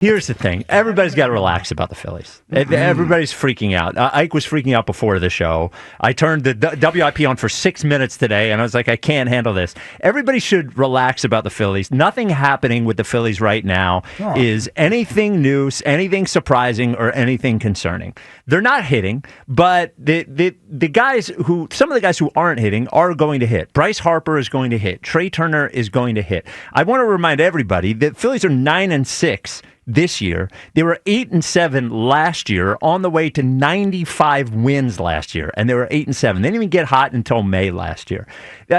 Here's the thing. Everybody's got to relax about the Phillies. Everybody's freaking out. Ike was freaking out before the show. I turned the WIP on for 6 minutes today, and I was like, I can't handle this. Everybody should relax about the Phillies. Nothing happening with the Phillies right now is anything new, anything surprising, or anything concerning. They're not hitting, but the guys some of the guys who aren't hitting are going to hit. Bryce Harper is going to hit. Trey Turner is going to hit. I want to remind everybody that Phillies are 9-6 this year. They were 8-7 last year, on the way to 95 wins last year, and they were 8-7. They didn't even get hot until May last year.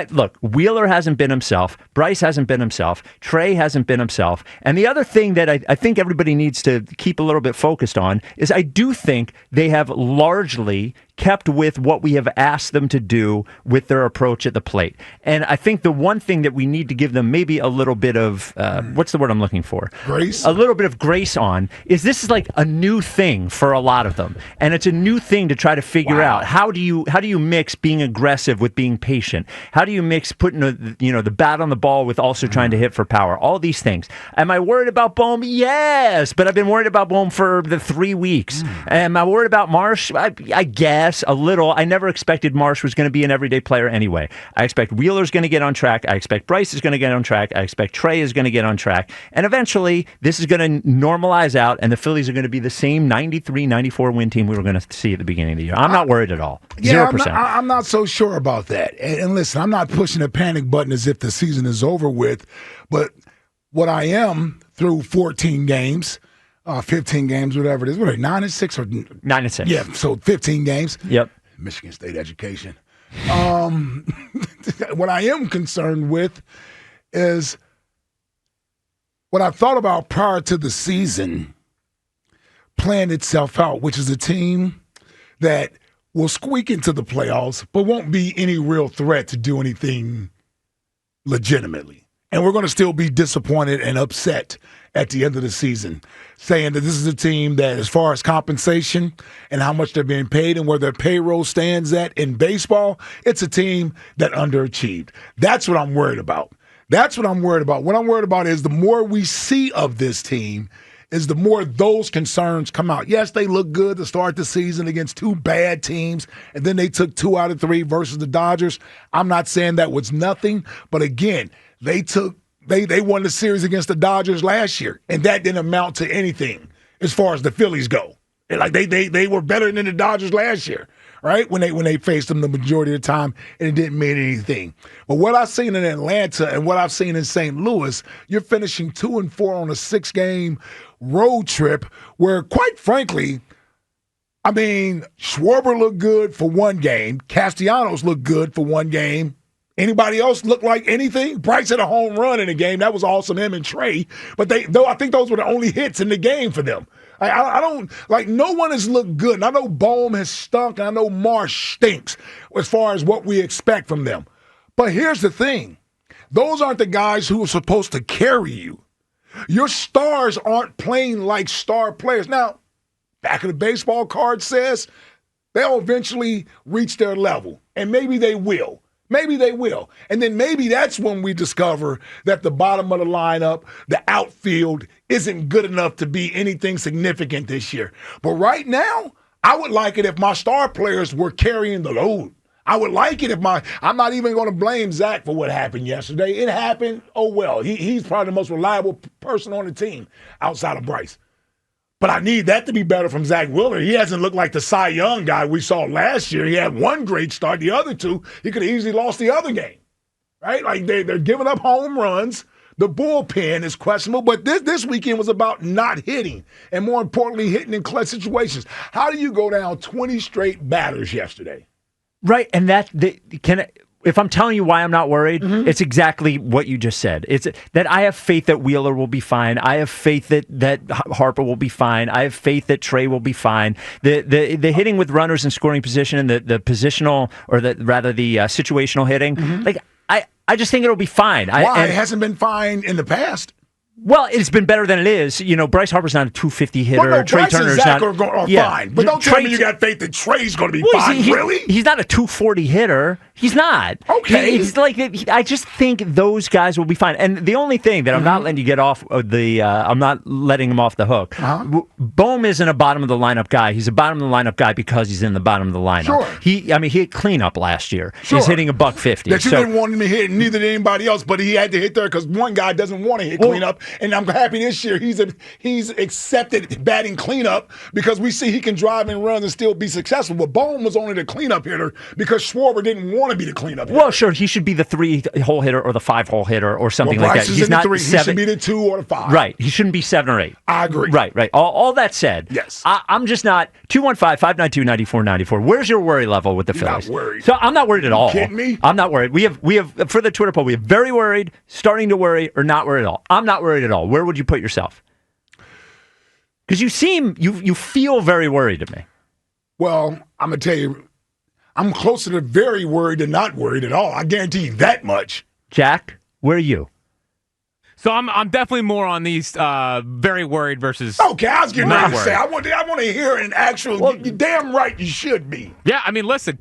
Look, Wheeler hasn't been himself. Bryce hasn't been himself. Trey hasn't been himself. And the other thing that I think everybody needs to keep a little bit focused on is I do think they have largely kept with what we have asked them to do with their approach at the plate. And I think the one thing that we need to give them maybe a little bit of, what's the word I'm looking for? Grace? A little bit of grace on, is this is like a new thing for a lot of them. And it's a new thing to try to figure out. How do you mix being aggressive with being patient? How do you mix putting the bat on the ball with also trying to hit for power? All these things. Am I worried about Bohm? Yes, but I've been worried about Bohm for the 3 weeks. Am I worried about Marsh? I guess a little. I never expected Marsh was going to be an everyday player anyway. I expect Wheeler's going to get on track. I expect Bryce is going to get on track. I expect Trey is going to get on track. And eventually, this is going to normalize out, and the Phillies are going to be the same 93, 94 win team we were going to see at the beginning of the year. I'm not worried at all. 0%. I'm not so sure about that. And listen, I'm not pushing a panic button as if the season is over with, but what I am through 14 games, 15 games, whatever it is. What are they, 9-6 or 9-6? Yeah, so 15 games. Yep. Michigan State education. What I am concerned with is what I thought about prior to the season playing itself out, which is a team that will squeak into the playoffs, but won't be any real threat to do anything legitimately. And we're going to still be disappointed and upset at the end of the season, saying that this is a team that, as far as compensation and how much they're being paid and where their payroll stands at in baseball, it's a team that underachieved. That's what I'm worried about. That's what I'm worried about. What I'm worried about is the more we see of this team is the more those concerns come out. Yes, they look good to start the season against two bad teams, and then they took 2 out of 3 versus the Dodgers. I'm not saying that was nothing, but again, they won the series against the Dodgers last year, and that didn't amount to anything as far as the Phillies go. Like they were better than the Dodgers last year, right? When they faced them the majority of the time, and it didn't mean anything. But what I've seen in Atlanta and what I've seen in St. Louis, you're finishing 2-4 on a 6-game road trip where, quite frankly, I mean, Schwarber looked good for 1 game. Castellanos looked good for 1 game. Anybody else look like anything? Bryce had a home run in the game. That was awesome, him and Trey. But I think those were the only hits in the game for them. I don't, like, no one has looked good. And I know Bohm has stunk, and I know Marsh stinks as far as what we expect from them. But here's the thing. Those aren't the guys who are supposed to carry you. Your stars aren't playing like star players. Now, back of the baseball card says they'll eventually reach their level, and maybe they will. Maybe they will. And then maybe that's when we discover that the bottom of the lineup, the outfield, isn't good enough to be anything significant this year. But right now, I would like it if my star players were carrying the load. I would like it if I'm not even going to blame Zach for what happened yesterday. It happened. Oh, well. He's probably the most reliable person on the team outside of Bryce. But I need that to be better from Zach Wheeler. He hasn't looked like the Cy Young guy we saw last year. He had 1 great start. The other 2, he could have easily lost the other game, right? Like they're giving up home runs. The bullpen is questionable. But this weekend was about not hitting, and more importantly, hitting in clutch situations. How do you go down 20 straight batters yesterday? Right, and if I'm telling you why I'm not worried, it's exactly what you just said. It's that I have faith that Wheeler will be fine. I have faith that Harper will be fine. I have faith that Trey will be fine. The hitting with runners in scoring position and the positional, or the situational hitting, like I just think it'll be fine. Why? It hasn't been fine in the past. Well, it's been better than it is. You know, Bryce Harper's not a 250 hitter. Well, no, Trey Bryce Turner's and Zach not. are fine. But don't tell me you got faith that Trey's going to be fine. Really? He's not a 240 hitter. He's not. Okay. It's like I just think those guys will be fine. And the only thing that I'm not letting you get off of the, I'm not letting him off the hook. Bohm isn't a bottom of the lineup guy. He's a bottom of the lineup guy because he's in the bottom of the lineup. Sure. He hit cleanup last year. Sure. He's hitting $150. That you didn't want him to hit, neither did anybody else, but he had to hit there because one guy doesn't want to hit cleanup. And I'm happy this year he's accepted batting cleanup because we see he can drive and run and still be successful. But Bohm was only the cleanup hitter because Schwarber didn't want to be the cleanup hitter. Well, sure, he should be the 3-hole hitter or the 5-hole hitter or something like that. He's not 3. He should be the 2 or the 5. Right. He shouldn't be 7 or 8. I agree. Right. All that said, yes. I'm just not 215-592-9494. Where's your worry level with the Phillies? Not worried. So I'm not worried at all. You kidding me? I'm not worried. We have for the Twitter poll, we have very worried, starting to worry, or not worried at all. I'm not worried at all. Where would you put yourself? Because you feel very worried to me. Well, I'm going to tell you, I'm closer to very worried than not worried at all. I guarantee you that much. Jack, where are you? So I'm definitely more on these very worried versus. Okay, I was getting ready to worried. say I want to hear an actual. Well, you're damn right you should be. Yeah, I mean, listen,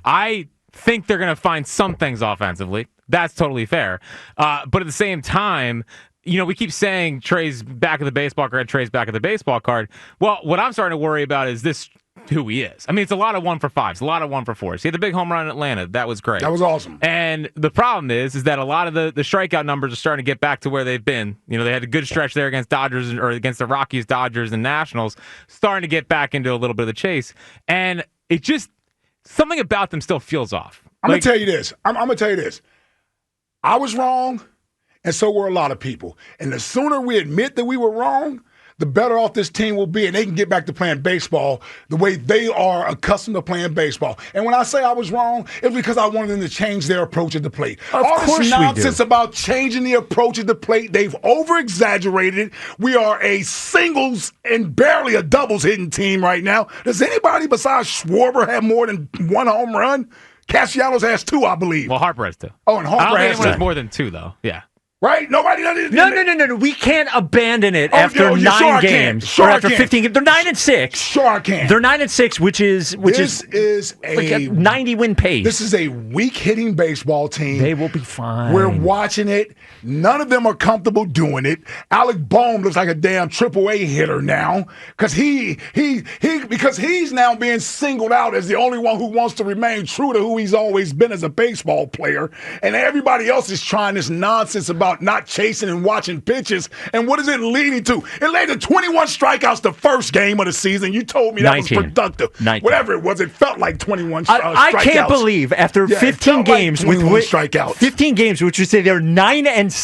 I think they're going to find some things offensively. That's totally fair. But at the same time, you know, we keep saying Trey's back of the baseball card, Trey's back of the baseball card. Well, what I'm starting to worry about is this. Who he is. I mean, it's a lot of 1-for-5s, a lot of 1-for-4s. He had the big home run in Atlanta. That was great. That was awesome. And the problem is that a lot of the strikeout numbers are starting to get back to where they've been. You know, they had a good stretch there against Dodgers or against the Rockies, Dodgers, and Nationals, starting to get back into a little bit of the chase. And it just, something about them still feels off. I'm going to tell you this. I'm going to tell you this. I was wrong, and so were a lot of people. And the sooner we admit that we were wrong, the better off this team will be, and they can get back to playing baseball the way they are accustomed to playing baseball. And when I say I was wrong, it's because I wanted them to change their approach at the plate. All this nonsense about changing the approach at the plate, they've over-exaggerated it. We are a singles and barely a doubles hitting team right now. Does anybody besides Schwarber have more than 1 home run? Castellanos has 2, I believe. Well, Harper has 2. Oh, and Harper has 2. I don't think anyone has more than 2, though. Yeah. Right? Nobody does it. No. We can't abandon it after 9 games. Or after 15 games. They're 9-6. Sure I can. They're 9-6, which is like a 90-win pace. This is a weak hitting baseball team. They will be fine. We're watching it. None of them are comfortable doing it. Alec Bohm looks like a damn AAA hitter now because he's now being singled out as the only one who wants to remain true to who he's always been as a baseball player. And everybody else is trying this nonsense about not chasing and watching pitches. And what is it leading to? It led to 21 strikeouts the first game of the season. You told me that 19. was productive. 19. Whatever it was, it felt like 21 strikeouts. I can't believe after 15 games like with strikeouts. 15 games, which would say they're 9-6.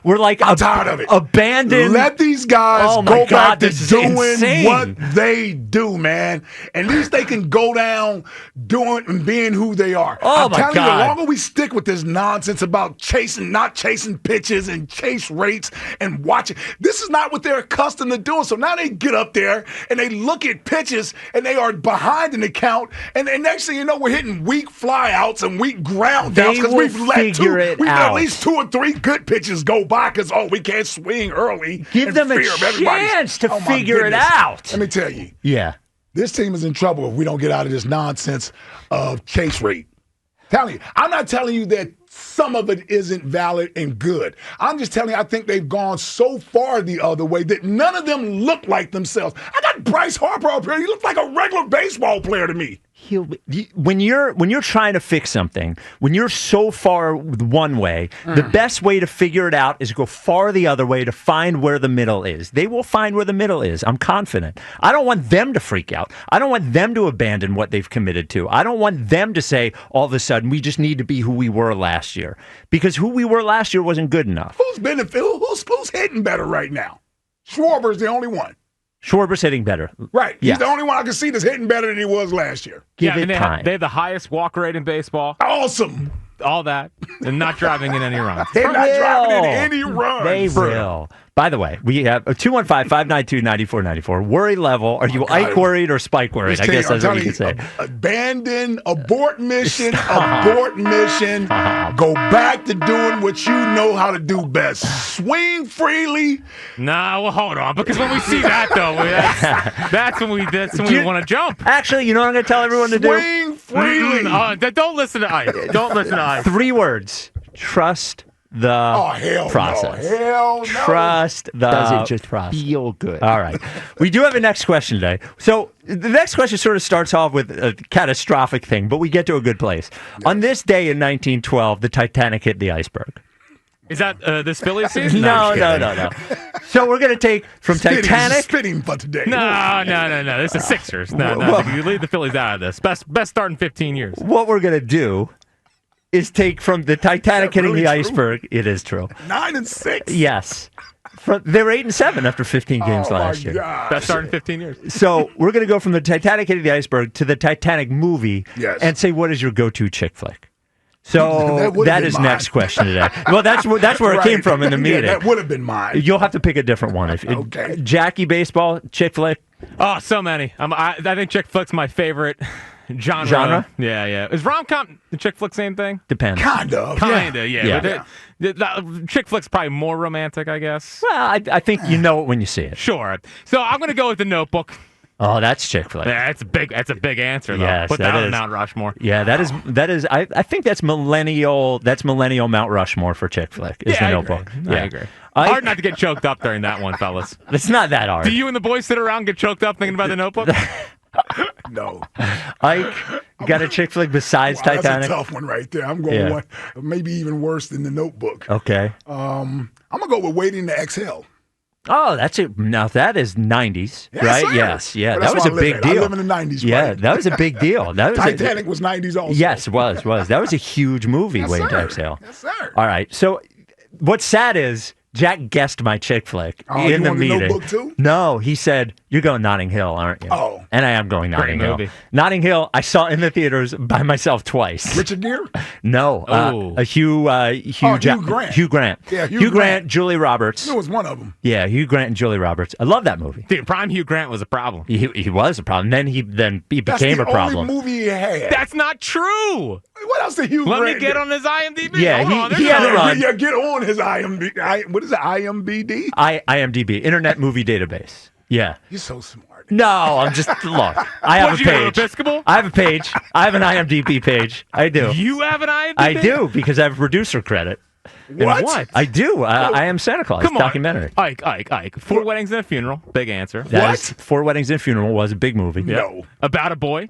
We're like I'm tired of it. Abandoned. Let these guys go back to doing insane. what they do, man. At least they can go down doing and being who they are. I'm telling you, the longer we stick with this nonsense about not chasing pitches and chase rates and watching, this is not what they're accustomed to doing. So now they get up there and they look at pitches and they are behind in the count. And next thing you know, we're hitting weak flyouts and weak ground outs because we've let at least 2 or 3 good pitches go by because, we can't swing early. Give them a chance to figure it out. Let me tell you. Yeah. This team is in trouble if we don't get out of this nonsense of chase rate. I'm not telling you that some of it isn't valid and good. I'm just telling you, I think they've gone so far the other way that none of them look like themselves. I got Bryce Harper up here. He looks like a regular baseball player to me. When you're trying to fix something, when you're so far one way, the best way to figure it out is to go far the other way to find where the middle is. They will find where the middle is. I'm confident. I don't want them to freak out. I don't want them to abandon what they've committed to. I don't want them to say all of a sudden we just need to be who we were last year, because who we were last year wasn't good enough. Who's hitting better right now? Schwarber's the only one. Schwarber's hitting better. Right. He's the only one I can see that's hitting better than he was last year. Give it time. They have the highest walk rate in baseball. Awesome. all that, and not driving in any runs. They're not driving in any runs. They will. By the way, we have 215-592-9494. Worry level. Are you Ike worried or Spike worried? I guess that's what you can say. Abandon, abort mission, abort mission. Go back to doing what you know how to do best. Swing freely. Nah, well, hold on. Because when we see that, though, that's when we want to jump. Actually, you know what I'm going to tell everyone to do? Swing freely. Don't listen to Ike. Don't listen to Ike. 3 words. Trust the process. No. Hell no. Trust the Does it just feel good? All right. We do have a next question today. So the next question sort of starts off with a catastrophic thing, but we get to a good place. Yes. On this day in 1912, the Titanic hit the iceberg. Is that this Phillies season? No. So we're going to take from Titanic. Spitting for today. No. This is Sixers. No. You leave the Phillies out of this. Best start in 15 years. What we're going to do is take from the Titanic hitting the iceberg. It is true. 9-6. Yes. They were 8-7 after 15 games last year. Best start in 15 years. So we're going to go from the Titanic hitting the iceberg to the Titanic movie and say, what is your go-to chick flick? So that is next question today. Well, that's where it came from in the meeting. That would have been mine. You'll have to pick a different one. Okay. Jackie baseball, chick flick. Oh, so many. I think chick flick's my favorite genre. Yeah. Is rom-com and chick flick same thing? Depends. Kinda, yeah. Chick flick's probably more romantic, I guess. Well, I think you know it when you see it. Sure. So I'm going to go with The Notebook. Oh, that's chick flick. Yeah, that's a big answer, though. Yes, Put that on Mount Rushmore. Yeah, that is. I think that's millennial. That's millennial Mount Rushmore for chick flick. Is The Notebook. I agree. Hard not to get choked up during that one, fellas. It's not that hard. Do you and the boys sit around and get choked up thinking about The Notebook? No. Ike, got a chick flick besides Titanic? That's a tough one right there. I'm going one, maybe even worse than The Notebook. Okay. I'm going to go with Waiting to Exhale. Oh, that's it. Now that is 90s, right? Sir. Yes, yeah. Well, that was a big deal. I live in the 90s. Yeah, right? that was a big deal. That was Titanic was 90s also. Yes, it was. That was a huge movie, Waiting to Exhale. Yes, sir. All right. So what's sad is Jack guessed my chick flick in the meeting. Notebook too? No, he said, "You're going Notting Hill, aren't you?" Oh. And I am going Notting Hill. Movie. Notting Hill, I saw in the theaters by myself twice. Richard Gere? No. A Hugh Grant. Hugh Grant. Yeah, Hugh Grant, Julie Roberts. It was one of them. Yeah, Hugh Grant and Julie Roberts. I love that movie. Dude, prime Hugh Grant was a problem. He was a problem. Then he became a problem. That's the only movie he had. That's not true. What else did Hugh Grant Let me get on his IMDb. Yeah, he had a run. Yeah, get on his IMDb. What is it, IMBD? IMDb, Internet Movie Database. Yeah. You're so smart. No, I'm just, look, I have a page. Episcopal? I have a page. I have an IMDb page. I do. You have an IMDb? I do, because I have producer credit. What? I do. I am Santa Claus. Come on. Documentary. Ike. 4 Weddings and a Funeral. Big answer. That is, 4 Weddings and a Funeral was a big movie. No. About a Boy.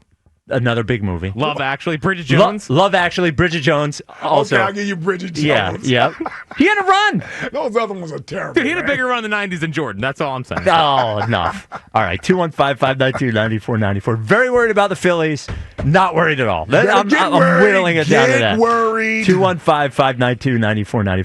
Another big movie. Love Actually. Bridget Jones. Love Actually. Bridget Jones. Also. Okay, I'll give you Bridget Jones. Yeah. He had a run. Those other ones are terrible. Dude, he had a bigger run in the 90s than Jordan. That's all I'm saying. Oh, enough. All right. 215-592-9494. Very worried about the Phillies. Not worried at all. I'm whittling it down to that. Get worried. 215-592-9494.